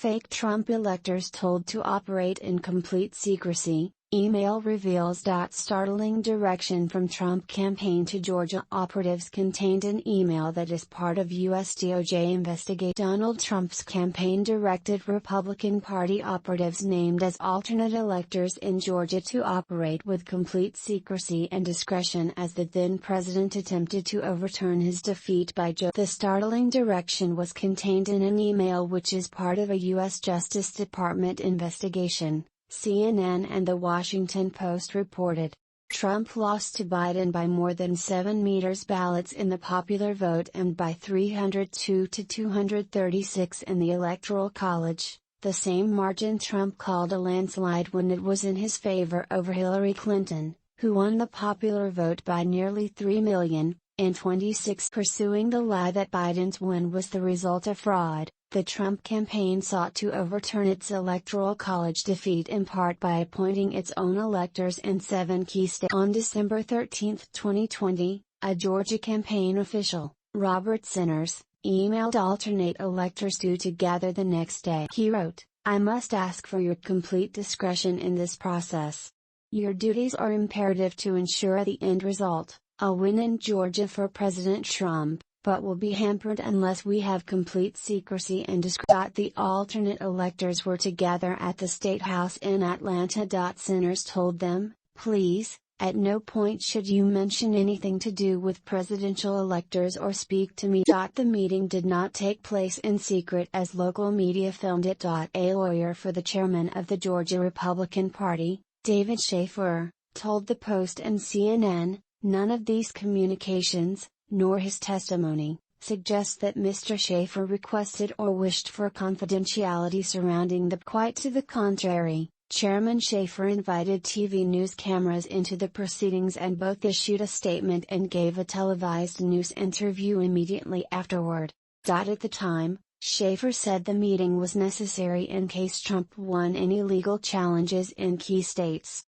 Fake Trump electors told to operate in complete secrecy, email reveals. Startling direction from Trump campaign to Georgia operatives contained an email that is part of U.S. DOJ investigate. Donald Trump's campaign directed Republican Party operatives named as alternate electors in Georgia to operate with complete secrecy and discretion as the then president attempted to overturn his defeat by Joe. The startling direction was contained in an email which is part of a U.S. Justice Department investigation, CNN and The Washington Post reported. Trump lost to Biden by more than 7 ballots in the popular vote and by 302 to 236 in the Electoral College, the same margin Trump called a landslide when it was in his favor over Hillary Clinton, who won the popular vote by nearly 3 million. In 26, pursuing the lie that Biden's win was the result of fraud, the Trump campaign sought to overturn its Electoral College defeat in part by appointing its own electors in 7 key states. On December 13, 2020, a Georgia campaign official, Robert Sinners, emailed alternate electors due to gather the next day. He wrote, "I must ask for your complete discretion in this process. Your duties are imperative to ensure the end result, a win in Georgia for President Trump, but will be hampered unless we have complete secrecy and discretion." The alternate electors were to gather at the State House in Atlanta. Sinners told them, "Please, at no point should you mention anything to do with presidential electors or speak to me." The meeting did not take place in secret as local media filmed it. A lawyer for the chairman of the Georgia Republican Party, David Schaefer, told the Post and CNN, "None of these communications, nor his testimony, suggests that Mr. Schaefer requested or wished for confidentiality surrounding the." Quite to the contrary, Chairman Schaefer invited TV news cameras into the proceedings and both issued a statement and gave a televised news interview immediately afterward. At the time, Schaefer said the meeting was necessary in case Trump won any legal challenges in key states.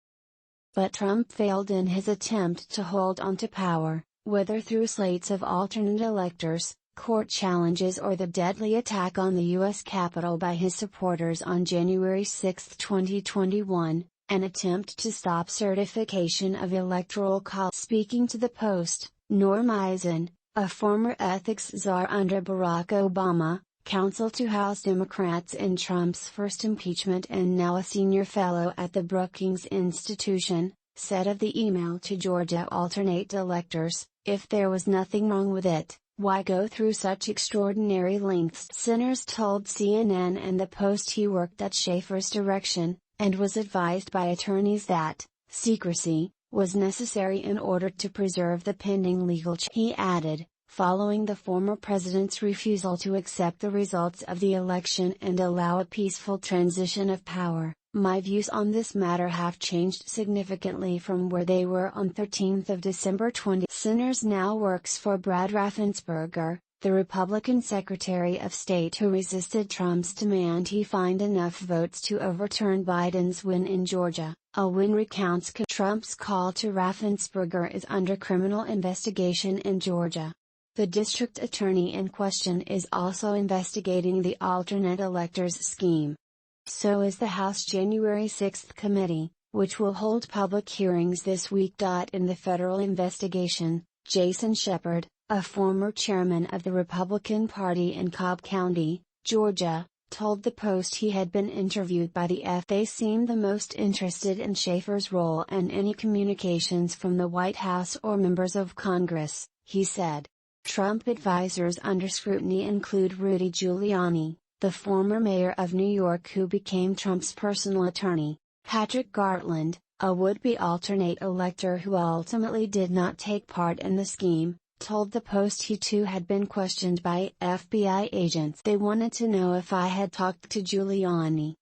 But Trump failed in his attempt to hold on to power, whether through slates of alternate electors, court challenges or the deadly attack on the U.S. Capitol by his supporters on January 6, 2021, an attempt to stop certification of Electoral College. Speaking to the Post, Norm Eisen, a former ethics czar under Barack Obama, counsel to House Democrats in Trump's first impeachment and now a senior fellow at the Brookings Institution, said of the email to Georgia alternate electors, "If there was nothing wrong with it, why go through such extraordinary lengths?" Sinners told CNN and the Post he worked at Schaefer's direction, and was advised by attorneys that secrecy was necessary in order to preserve the pending legal change. He added, "Following the former president's refusal to accept the results of the election and allow a peaceful transition of power, my views on this matter have changed significantly from where they were on 13 December 20." Sinners now works for Brad Raffensperger, the Republican Secretary of State who resisted Trump's demand he find enough votes to overturn Biden's win in Georgia. A win recounts Trump's call to Raffensperger is under criminal investigation in Georgia. The district attorney in question is also investigating the alternate electors scheme. So is the House January 6 committee, which will hold public hearings this week. In the federal investigation, Jason Shepard, a former chairman of the Republican Party in Cobb County, Georgia, told the Post he had been interviewed by the FBI. They seemed the most interested in Schaefer's role and any communications from the White House or members of Congress, he said. Trump advisors under scrutiny include Rudy Giuliani, the former mayor of New York who became Trump's personal attorney, Patrick Gartland, a would-be alternate elector who ultimately did not take part in the scheme, told the Post he too had been questioned by FBI agents. "They wanted to know if I had talked to Giuliani,